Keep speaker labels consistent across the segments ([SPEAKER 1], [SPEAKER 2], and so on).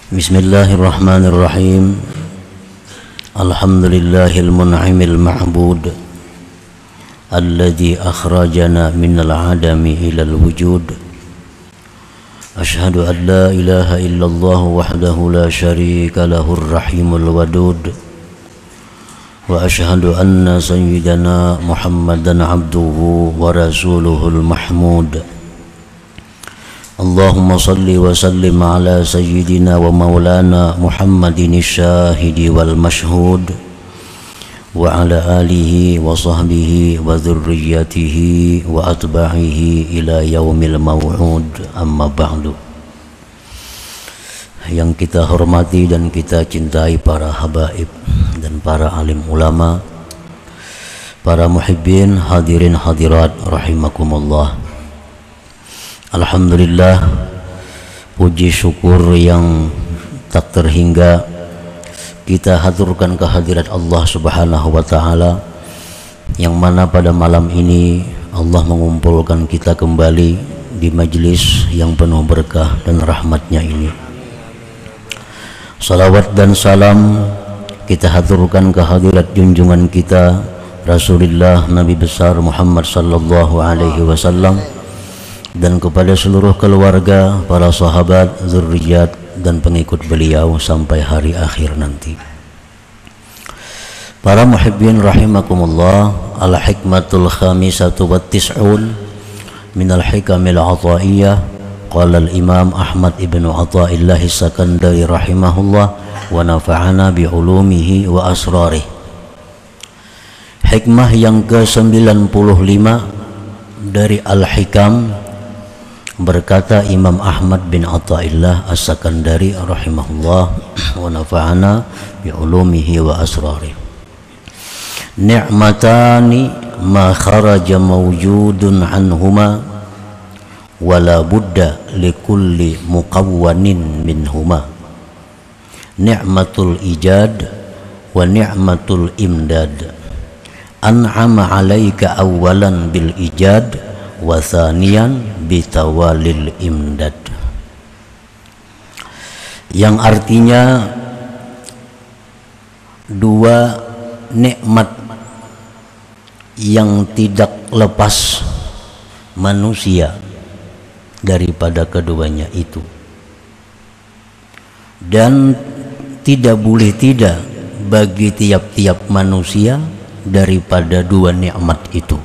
[SPEAKER 1] Bismillahirrahmanirrahim. Alhamdulillahil mun'imil ma'bud alladzi akhrajana minal adami ilal wujud. Ashhadu an la ilaha illallah wahdahu la syarika lahur rahimul wadud. Wa ashhadu anna sayyidana Muhammadan abduhu wa rasuluhul mahmud. Allahumma salli wa sallim ala sayyidina wa maulana Muhammadin syahidi wal mashhud wa ala alihi wa sahbihi wa dhurriyyatihi wa atba'ihi ila yaumil maw'ud, amma ba'du. Yang kita hormati dan kita cintai para habaib dan para alim ulama, para muhibbin, hadirin hadirat rahimakumullah. Alhamdulillah, puji syukur yang tak terhingga kita haturkan kehadirat Allah Subhanahu wa ta'ala, yang mana pada malam ini Allah mengumpulkan kita kembali di majlis yang penuh berkah dan rahmatnya ini. Salawat dan salam kita haturkan kehadirat junjungan kita Rasulullah Nabi besar Muhammad sallallahu alaihi wasallam, dan kepada seluruh keluarga, para sahabat, zurriyat dan pengikut beliau sampai hari akhir nanti. Para muhibbin rahimakumullah, al-hikmatul khamisatu wa tis'un minal hikamil ataiyah. Qala al-imam Ahmad ibn Athaillah as-Sakandari rahimahullah wa nafa'ana bi'ulumihi wa asrarih. Hikmah yang ke-95 dari Al-Hikam, berkata Imam Ahmad bin Athaillah as-Sakandari rahimahullah wa nafa'ana bi'ulumihi wa asrarih. Ni'matani ma kharaja mawjudun anhuma wa la budda likulli muqawwanin minhuma. Ni'matul ijad wa ni'matul imdad. An'ama 'alaika awwalan bil ijad wa thaniyan bitawalil imdad. Yang artinya dua nikmat yang tidak lepas manusia daripada keduanya itu, dan tidak boleh tidak bagi tiap-tiap manusia daripada dua nikmat itu.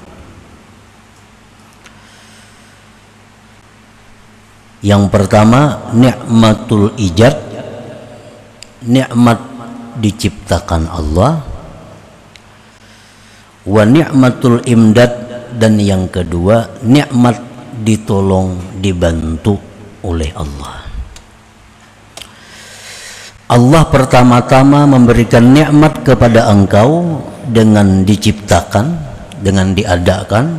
[SPEAKER 1] Yang pertama, nikmatul ijad, nikmat diciptakan Allah, wa nikmatul imdad, dan yang kedua nikmat ditolong, dibantu oleh Allah. Allah pertama-tama memberikan nikmat kepada engkau dengan diciptakan, dengan diadakan,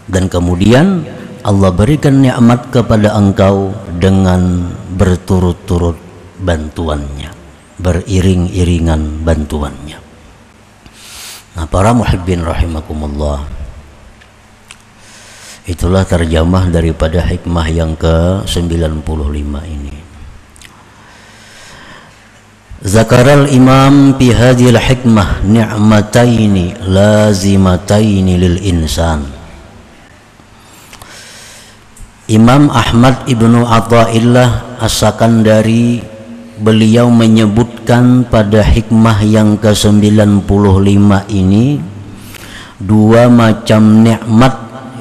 [SPEAKER 1] dan kemudian Allah berikan nikmat kepada engkau dengan berturut-turut bantuannya, beriring-iringan bantuannya. Nah, para muhibbin rahimakumullah, itulah terjemah daripada hikmah yang ke-95 ini. Zakaral imam fi hadhil hikmah ni'mataini lazimataini lil insan. Imam Ahmad ibnu Athaillah as-Sakandari, beliau menyebutkan pada hikmah yang ke-95 ini dua macam nikmat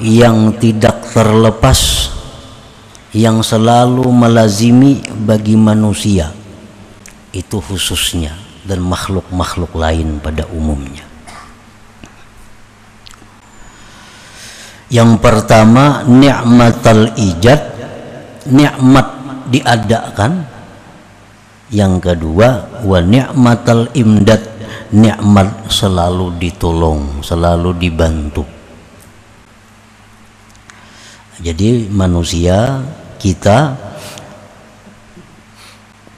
[SPEAKER 1] yang tidak terlepas, yang selalu melazimi bagi manusia itu khususnya, dan makhluk-makhluk lain pada umumnya. Yang pertama, ni'matal ijad, nikmat diadakan. Yang kedua, wa ni'matal imdad, nikmat selalu ditolong, selalu dibantu. Jadi manusia kita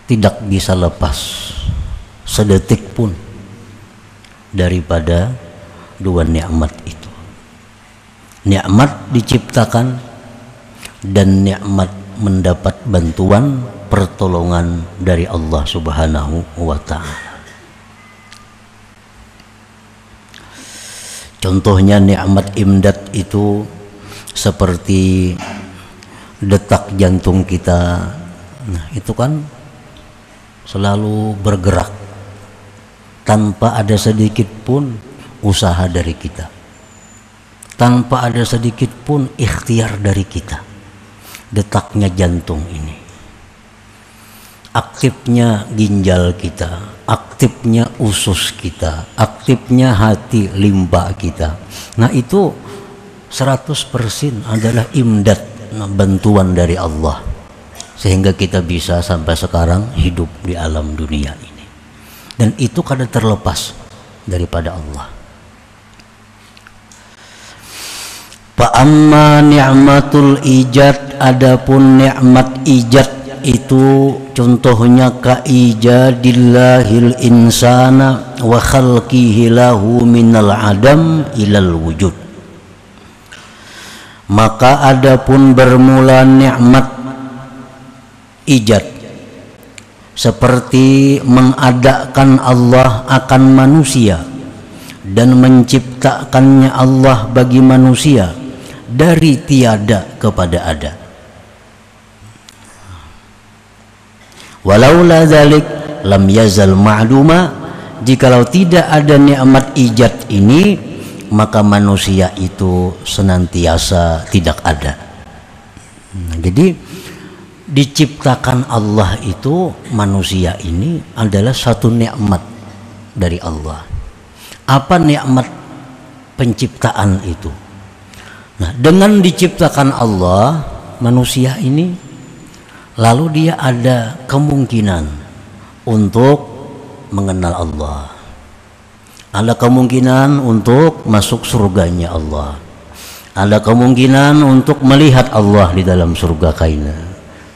[SPEAKER 1] tidak bisa lepas sedetik pun daripada dua nikmat itu. Nikmat diciptakan dan nikmat mendapat bantuan, pertolongan dari Allah Subhanahu wa ta'ala. Contohnya nikmat imdad itu seperti detak jantung kita. Nah, itu kan selalu bergerak tanpa ada sedikit pun usaha dari kita, tanpa ada sedikit pun ikhtiar dari kita. Detaknya jantung ini, aktifnya ginjal kita, aktifnya usus kita, aktifnya hati limpa kita. Nah, itu 100% adalah imdad, bantuan dari Allah, sehingga kita bisa sampai sekarang hidup di alam dunia ini. Dan itu kada terlepas daripada Allah. Fa'amma ni'matul ijad, adapun nikmat ijad itu contohnya ka ijadillahil insana wa khalqihi lahu minal adam ilal wujud. Maka adapun bermula nikmat ijad seperti mengadakan Allah akan manusia dan menciptakannya Allah bagi manusia dari tiada kepada ada. Walaula dzalik lam yazal ma'duma, jikalau tidak ada nikmat ijad ini maka manusia itu senantiasa tidak ada. Jadi diciptakan Allah itu, manusia ini adalah satu nikmat dari Allah. Apa nikmat penciptaan itu? Nah, dengan diciptakan Allah manusia ini, lalu dia ada kemungkinan untuk mengenal Allah, ada kemungkinan untuk masuk surganya Allah, ada kemungkinan untuk melihat Allah di dalam surga kaina.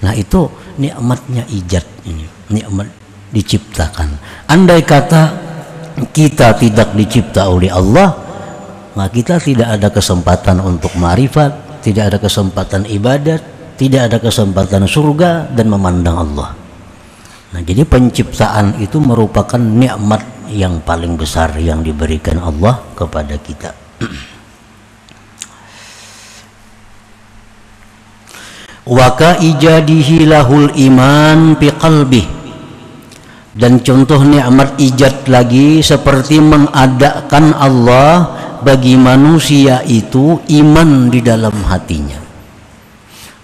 [SPEAKER 1] Nah, itu nikmatnya ijad ini, nikmat diciptakan. Andai kata kita tidak dicipta oleh Allah, maka kita tidak ada kesempatan untuk ma'rifat, tidak ada kesempatan ibadat, tidak ada kesempatan surga dan memandang Allah. Nah, jadi penciptaan itu merupakan nikmat yang paling besar yang diberikan Allah kepada kita. Wa ka ijadihi lahul iman fi qalbi, dan contoh nikmat ijad lagi seperti mengadakan Allah bagi manusia itu iman di dalam hatinya.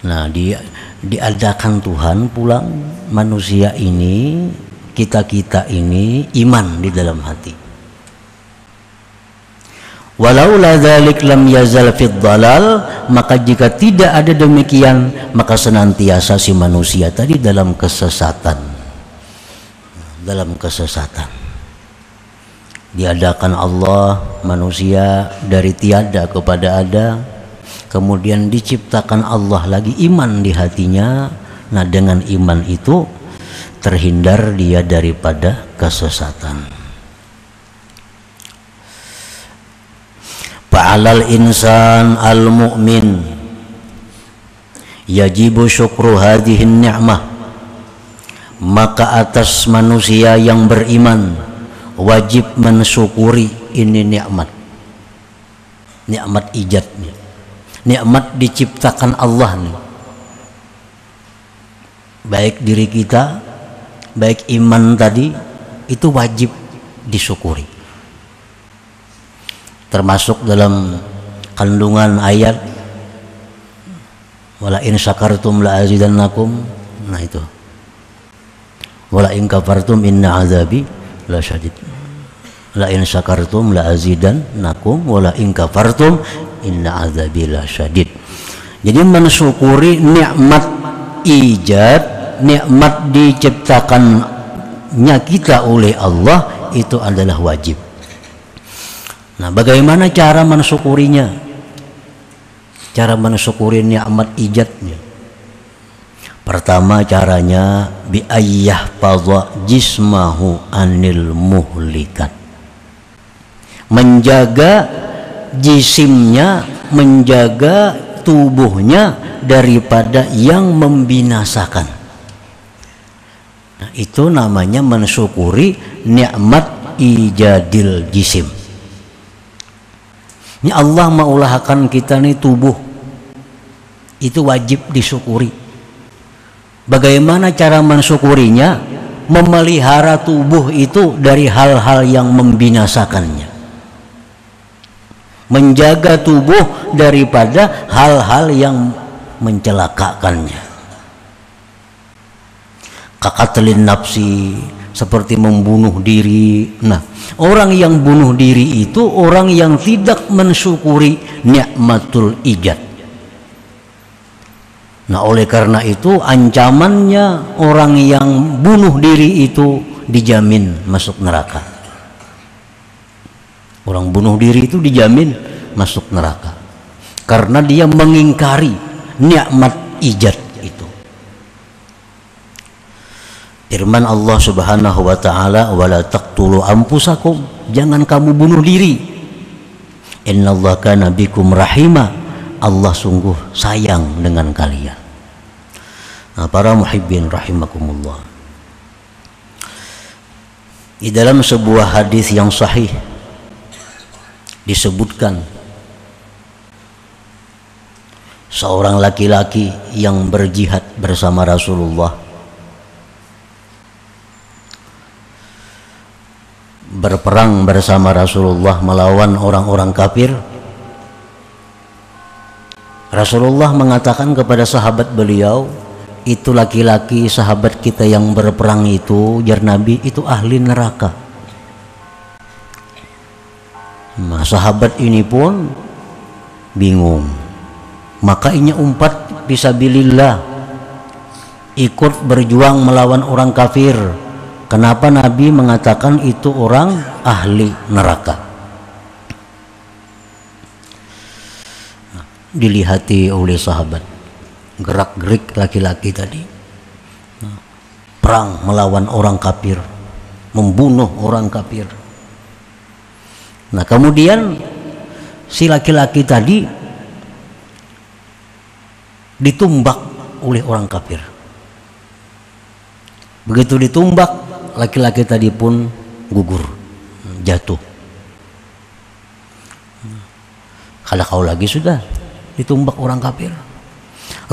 [SPEAKER 1] Nah, diadakan Tuhan pulang manusia ini, kita ini iman di dalam hati. Walaula dzalik lam yazal fid dhalal, maka jika tidak ada demikian maka senantiasa si manusia tadi dalam kesesatan. Dalam kesesatan. Diadakan Allah manusia dari tiada kepada ada, kemudian diciptakan Allah lagi iman di hatinya. Nah, dengan iman itu terhindar dia daripada kesesatan. Fa'alal insan al-mu'min yajibu syukru hadhihin ni'mah, maka atas manusia yang beriman wajib mensyukuri ini nikmat, nikmat ijadnya, nikmat diciptakan Allah nih. Baik diri kita, baik iman tadi, itu wajib disyukuri. Termasuk dalam kandungan ayat wala in syakartum la azidannakum. Nah, itu wala in kafartum inna azabi la syadid. La in syakartum la azidannakum wala in kafartum inna azabi la syadid. Jadi mensyukuri nikmat ijad, nikmat diciptakannya kita oleh Allah itu adalah wajib. Nah, bagaimana cara mensyukurinya? Cara mensyukuri nikmat ijadnya. Pertama caranya bi ayyah fadha jismahu anil muhlikat. Menjaga jisimnya, menjaga tubuhnya daripada yang membinasakan. Nah, itu namanya mensyukuri nikmat ijadil jisim. Ini Allah maulahkan kita nih tubuh, itu wajib disyukuri. Bagaimana cara mensyukurinya? Memelihara tubuh itu dari hal-hal yang membinasakannya, menjaga tubuh daripada hal-hal yang mencelakakannya. Kaqatlin nafsi, seperti membunuh diri. Nah, orang yang bunuh diri itu orang yang tidak mensyukuri nikmatul ijad. Nah, oleh karena itu ancamannya orang yang bunuh diri itu dijamin masuk neraka. Orang bunuh diri itu dijamin masuk neraka karena dia mengingkari nikmat ijad itu. Firman Allah Subhanahu wa taala, "Wala taqtulu anfusakum," jangan kamu bunuh diri. Innallaha kana bikum rahima, Allah sungguh sayang dengan kalian. Nah, para muhibbin rahimakumullah, di dalam sebuah hadis yang sahih disebutkan seorang laki-laki yang berjihad bersama Rasulullah, berperang bersama Rasulullah melawan orang-orang kafir. Rasulullah mengatakan kepada sahabat beliau, itu laki-laki sahabat kita yang berperang itu, jar Nabi, itu ahli neraka. Nah, sahabat ini pun bingung, maka inya umpat fisabilillah, ikut berjuang melawan orang kafir. Kenapa Nabi mengatakan itu orang ahli neraka? Dilihati oleh sahabat, gerak-gerik laki-laki tadi, perang melawan orang kafir, membunuh orang kafir. Nah, kemudian si laki-laki tadi ditumbak oleh orang kafir. Begitu ditumbak, laki-laki tadi pun gugur, jatuh. Kalau kau lagi sudah ditumbak orang kafir.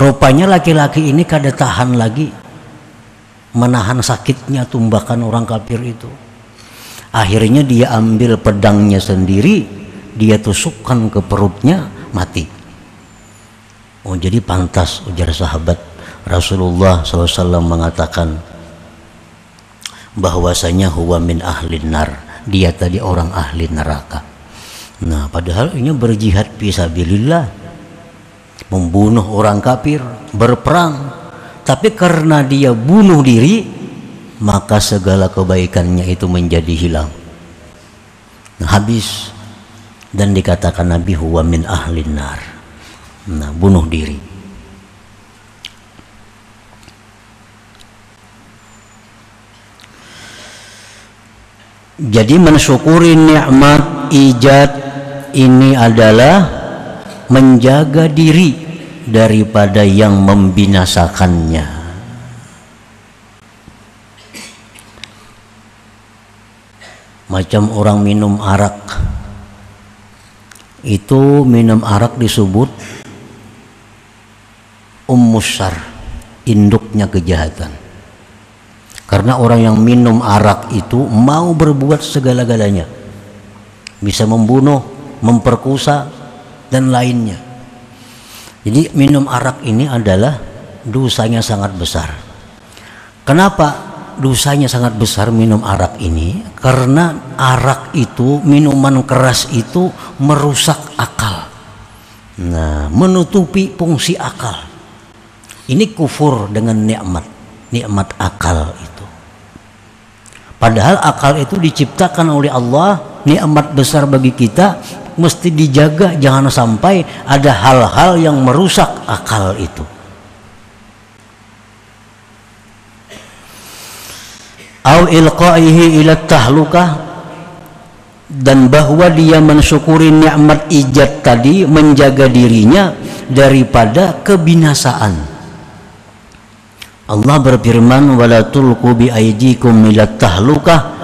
[SPEAKER 1] Rupanya laki-laki ini kada tahan lagi menahan sakitnya tumbakan orang kafir itu. Akhirnya dia ambil pedangnya sendiri, dia tusukkan ke perutnya, mati. Oh, jadi pantas, ujar sahabat, Rasulullah SAW mengatakan bahwasanya huwa min ahlin nar, dia tadi orang ahli neraka. Nah, padahal ini berjihad fisabilillah, membunuh orang kafir, berperang, tapi karena dia bunuh diri, maka segala kebaikannya itu menjadi hilang. Nah, habis, dan dikatakan Nabi huwa min ahlin nar. Nah, bunuh diri. Jadi mensyukuri nikmat ijad ini adalah menjaga diri daripada yang membinasakannya. Macam orang minum arak, itu minum arak disebut ummusyar, induknya kejahatan. Karena orang yang minum arak itu mau berbuat segala-galanya, bisa membunuh, memperkosa, dan lainnya. Jadi minum arak ini adalah dosanya sangat besar. Kenapa dosanya sangat besar minum arak ini? Karena arak itu, minuman keras itu merusak akal. Nah, menutupi fungsi akal. Ini kufur dengan nikmat akal itu. Padahal akal itu diciptakan oleh Allah, nikmat besar bagi kita, mesti dijaga, jangan sampai ada hal-hal yang merusak akal itu. Au ilqaihi ila tahlukah, dan bahwa dia mensyukuri nikmat ijad tadi, menjaga dirinya daripada kebinasaan. Allah berfirman, wala tulqu bi aydikum ilat tahlukah,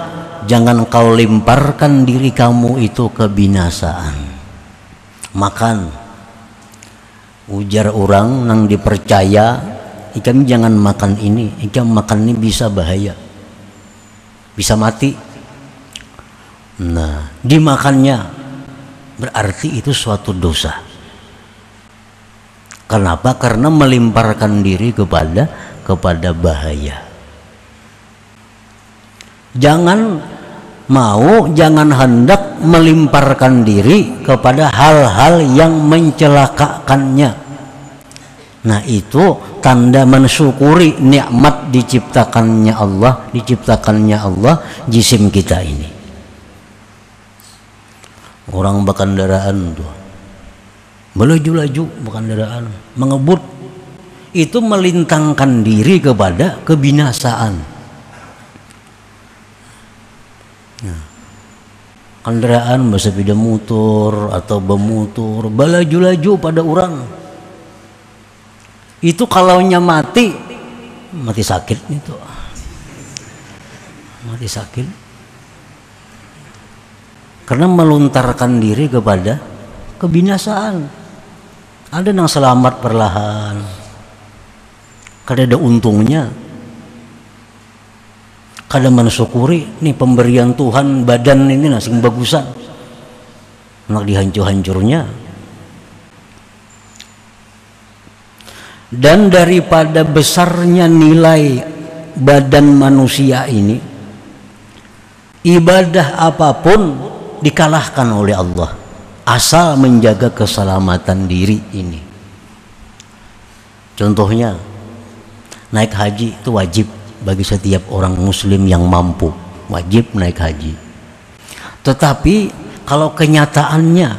[SPEAKER 1] jangan kau lemparkan diri kamu itu ke binasaan. Makan, ujar orang nang dipercaya, ikan jangan makan ini, ikan makan ini bisa bahaya, bisa mati. Nah, dimakannya berarti itu suatu dosa. Kenapa? Karena melemparkan diri kepada bahaya. Jangan hendak melemparkan diri kepada hal-hal yang mencelakakannya. Nah, itu tanda mensyukuri nikmat diciptakannya Allah jisim kita ini. Orang berkendaraan tuh melaju-laju berkendaraan, mengebut, itu melintangkan diri kepada kebinasaan. Nah, kendaraan bersepeda motor atau bermotor melaju-laju pada orang, itu kalaunya mati sakit itu, mati sakit karena meluntarkan diri kepada kebinasaan. Ada yang selamat perlahan, kada ada untungnya, kada mensyukuri nih pemberian Tuhan, badan ini nasing bagusan, nak dihancur-hancurnya. Dan daripada besarnya nilai badan manusia ini, ibadah apapun dikalahkan oleh Allah asal menjaga keselamatan diri ini. Contohnya, naik haji itu wajib bagi setiap orang muslim yang mampu, wajib naik haji. Tetapi kalau kenyataannya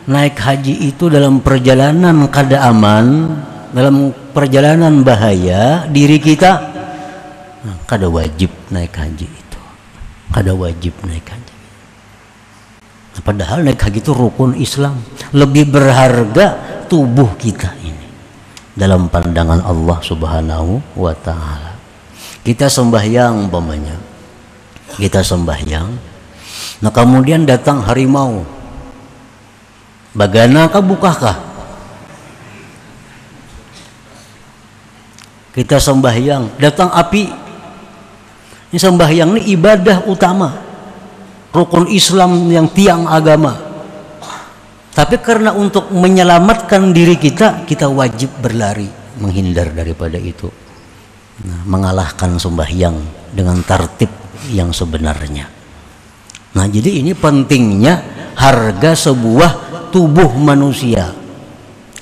[SPEAKER 1] naik haji itu dalam perjalanan kada aman, dalam perjalanan bahaya diri kita, kada wajib naik haji itu, kada wajib naik haji. Padahal naik haji itu rukun Islam. Lebih berharga tubuh kita ini dalam pandangan Allah Subhanahu wa ta'ala. Kita sembahyang umpamanya, kita sembahyang, nah kemudian datang harimau, bagana kah bukakah? Kita sembahyang, datang api. Ini sembahyang ini ibadah utama, rukun Islam yang tiang agama. Tapi karena untuk menyelamatkan diri kita, kita wajib berlari, menghindar daripada itu. Nah, mengalahkan sembahyang dengan tertib yang sebenarnya. Nah, jadi ini pentingnya harga sebuah tubuh manusia.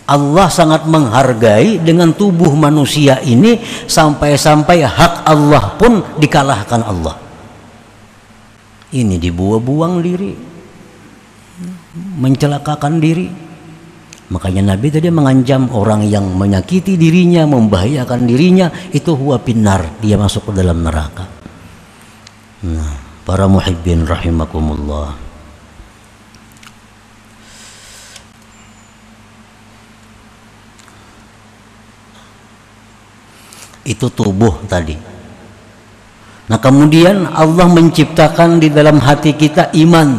[SPEAKER 1] Allah sangat menghargai dengan tubuh manusia ini, sampai-sampai hak Allah pun dikalahkan Allah. Ini dibuang-buang diri, mencelakakan diri. Makanya Nabi tadi mengancam orang yang menyakiti dirinya, membahayakan dirinya, itu huwa finnar, dia masuk ke dalam neraka. Nah, para muhibbin rahimakumullah, itu tubuh tadi. Nah, kemudian Allah menciptakan di dalam hati kita iman,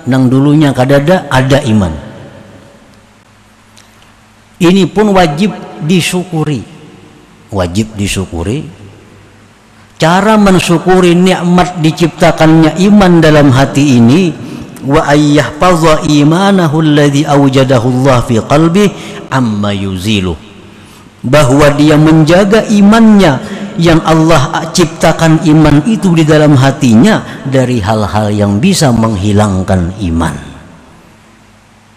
[SPEAKER 1] nang dulunya kadada ada iman. Ini pun wajib disyukuri, wajib disyukuri. Cara mensyukuri nikmat diciptakannya iman dalam hati ini, wa ayyahfaza imanahu alladhi awjadahu Allah fi qalbi amma yuzilu, bahwa dia menjaga imannya yang Allah ciptakan iman itu di dalam hatinya dari hal-hal yang bisa menghilangkan iman.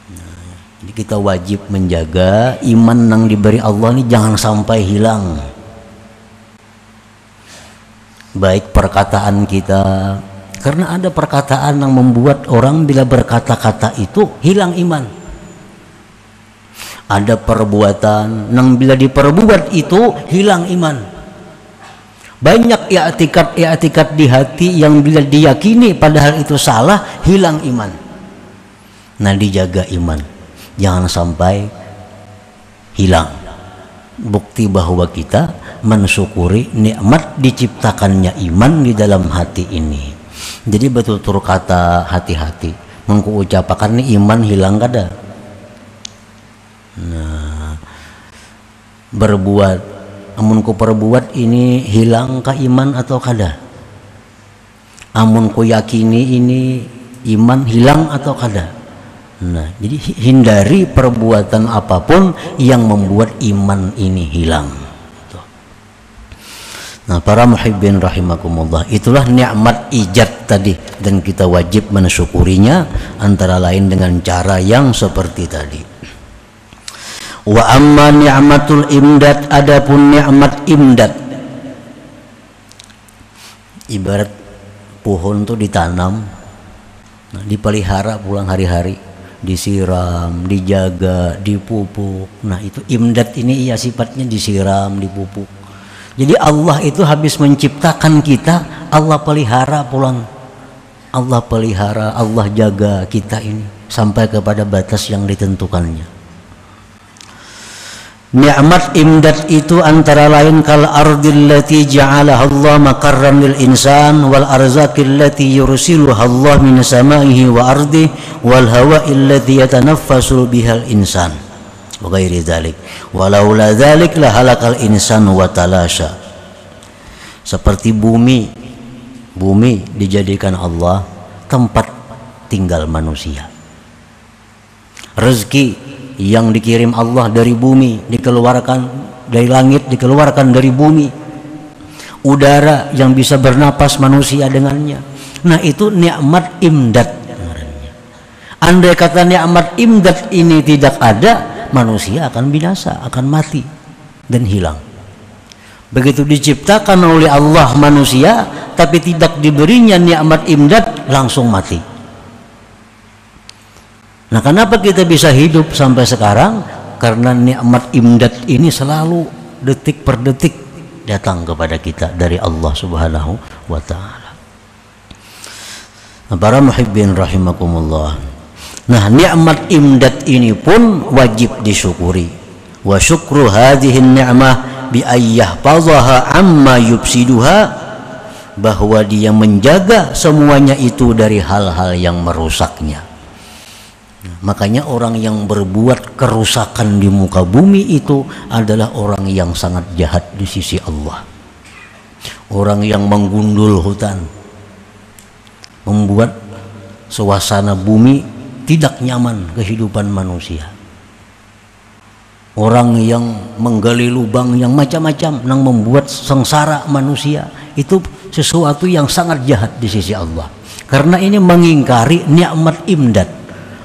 [SPEAKER 1] Nah, jadi kita wajib menjaga iman yang diberi Allah ini jangan sampai hilang. Baik perkataan kita, karena ada perkataan yang membuat orang bila berkata-kata itu hilang iman. Ada perbuatan yang bila diperbuat itu hilang iman. Banyak i'tikad di hati yang bila diyakini padahal itu salah, hilang iman. Nah, dijaga iman, jangan sampai hilang. bukti bahwa kita mensyukuri nikmat diciptakannya iman di dalam hati ini. Jadi betul-betul kata hati-hati mengku ucapakan ini iman hilang kada. Nah, berbuat amun ku perbuat ini hilang ka iman atau kada? Amun ku yakini ini iman hilang atau kada? Nah, jadi hindari perbuatan apapun yang membuat iman ini hilang. Nah, para muhibbin rahimakumullah, itulah nikmat ijad tadi, dan kita wajib mensyukurinya antara lain dengan cara yang seperti tadi. Wa amma ni'matul imdad, adapun nikmat imdad, ibarat pohon tuh ditanam, nah, dipelihara pulang hari-hari, disiram, dijaga, dipupuk. Nah, itu imdad ini iya sifatnya disiram, dipupuk. Jadi Allah itu habis menciptakan kita, Allah pelihara pulang. Allah pelihara, Allah jaga kita ini sampai kepada batas yang ditentukannya. Nikmat imdad itu antara lain kal ardil lati ja'alaha Allah makarran lil insan wal arzaqil lati yursiluha Allah min samaihi wa ardi wal hawa'il lati yatanaffasu bihal insan wa ghairi dzalik walaula dzalik la halakal insan wa talasha. Seperti bumi dijadikan Allah tempat tinggal manusia. Rezeki yang dikirim Allah dari bumi, dikeluarkan dari langit, dikeluarkan dari bumi. Udara yang bisa bernapas manusia dengannya. Nah, itu nikmat imdad. Andai kata nikmat imdad ini tidak ada, manusia akan binasa, akan mati dan hilang. Begitu diciptakan oleh Allah manusia, tapi tidak diberinya nikmat imdad, langsung mati. Nah, kenapa kita bisa hidup sampai sekarang? Karena nikmat imdad ini selalu detik per detik datang kepada kita dari Allah Subhanahu wa ta'ala. Nah, para muhibbin rahimakumullah. Nah, nikmat imdad ini pun wajib disyukuri. Wa syukru hadhihi ni'mah bi ayyahfazaha amma yufsiduha, bahwa dia menjaga semuanya itu dari hal-hal yang merusaknya. Makanya orang yang berbuat kerusakan di muka bumi itu adalah orang yang sangat jahat di sisi Allah. Orang yang menggundul hutan, membuat suasana bumi tidak nyaman kehidupan manusia. Orang yang menggali lubang yang macam-macam, yang membuat sengsara manusia, itu sesuatu yang sangat jahat di sisi Allah. Karena ini mengingkari nikmat imdad.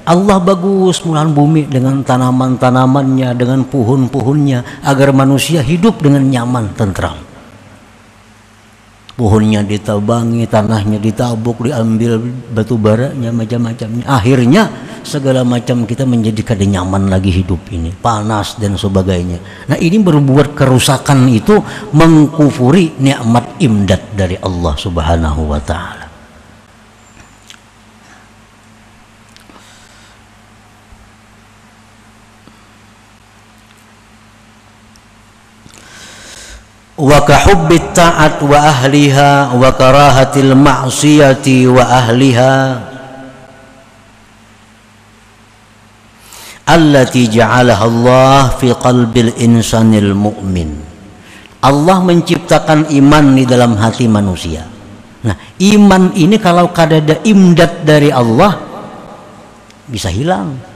[SPEAKER 1] Allah bagus mulahan bumi dengan tanaman-tanamannya, dengan pohon-pohonnya, agar manusia hidup dengan nyaman, tentram. Pohonnya ditebangi, tanahnya ditabuk, diambil batu baranya, macam-macamnya. Akhirnya segala macam kita menjadi kada nyaman lagi hidup ini, panas dan sebagainya. Nah, ini berbuat kerusakan itu mengkufuri nikmat imdad dari Allah Subhanahu wa ta'ala. Wa kahubbit ta'at wa ahliha wa karahatil ma'siyati wa ahliha allati ja'alaha Allah fi qalbil insanil mu'min. Allah menciptakan iman di dalam hati manusia. Nah, iman ini kalau kada ada imdad dari Allah bisa hilang.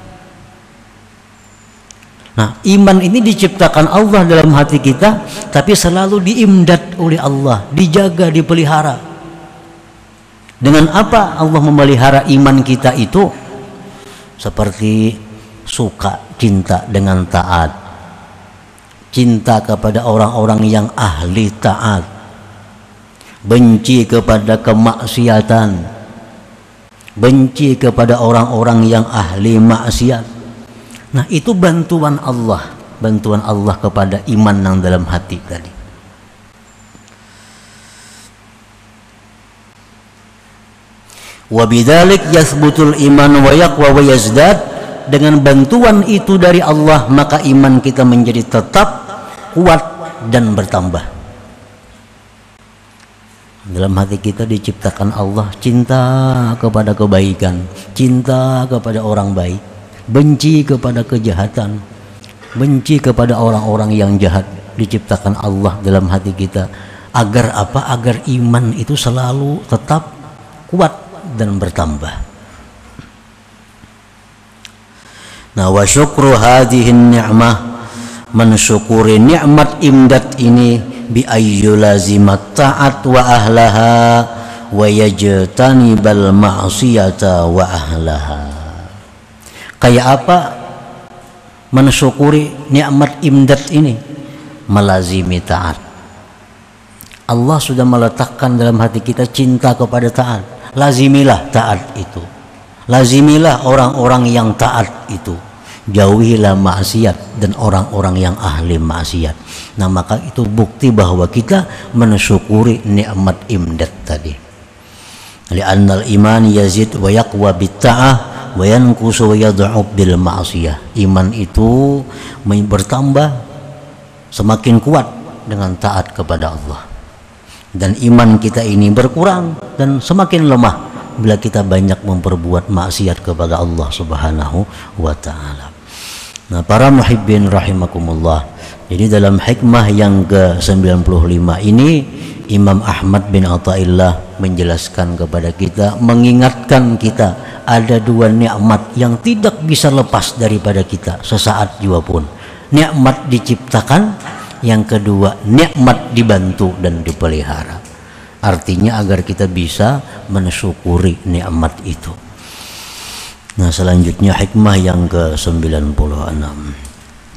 [SPEAKER 1] Nah, iman ini diciptakan Allah dalam hati kita, tapi selalu diimdad oleh Allah, dijaga, dipelihara. Dengan apa Allah memelihara iman kita itu? Seperti suka, cinta dengan taat, cinta kepada orang-orang yang ahli taat, benci kepada kemaksiatan, benci kepada orang-orang yang ahli maksiat. Nah, itu bantuan Allah kepada iman yang dalam hati tadi. Wa bidzalik yathbutul iman wa yaqwa wa yazdad. Dengan bantuan itu dari Allah, maka iman kita menjadi tetap kuat dan bertambah. Dalam hati kita diciptakan Allah cinta kepada kebaikan, cinta kepada orang baik, benci kepada kejahatan, benci kepada orang-orang yang jahat. Diciptakan Allah dalam hati kita agar apa? Agar iman itu selalu tetap kuat dan bertambah. Nah, wa syukru hadhihi ni'mah, mensyukuri nikmat imdad ini bi ayyulazimat ta'at wa ahlaha wa yajtanibal ma'siyata wa ahlaha. Kayak apa mensyukuri nikmat imdad ini? Melazimi taat. Allah sudah meletakkan dalam hati kita cinta kepada taat. Lazimilah taat itu. Lazimilah orang-orang yang taat itu. Jauhilah maksiat dan orang-orang yang ahli maksiat. Nah, maka itu bukti bahwa kita mensyukuri nikmat imdad tadi. Li'annal iman yazid wa yaqwa bitta'ah wa yanqusu wa yad'uf bil ma'siyah. Iman itu bertambah, semakin kuat dengan taat kepada Allah. Dan iman kita ini berkurang dan semakin lemah bila kita banyak memperbuat maksiat kepada Allah Subhanahu wa ta'ala. Nah, para muhibbin rahimakumullah, jadi dalam hikmah yang ke-95 ini Imam Ahmad bin Athaillah menjelaskan kepada kita, mengingatkan kita ada dua nikmat yang tidak bisa lepas daripada kita sesaat jua pun. Nikmat diciptakan, yang kedua nikmat dibantu dan dipelihara. Artinya agar kita bisa mensyukuri nikmat itu. Nah, selanjutnya hikmah yang ke-96.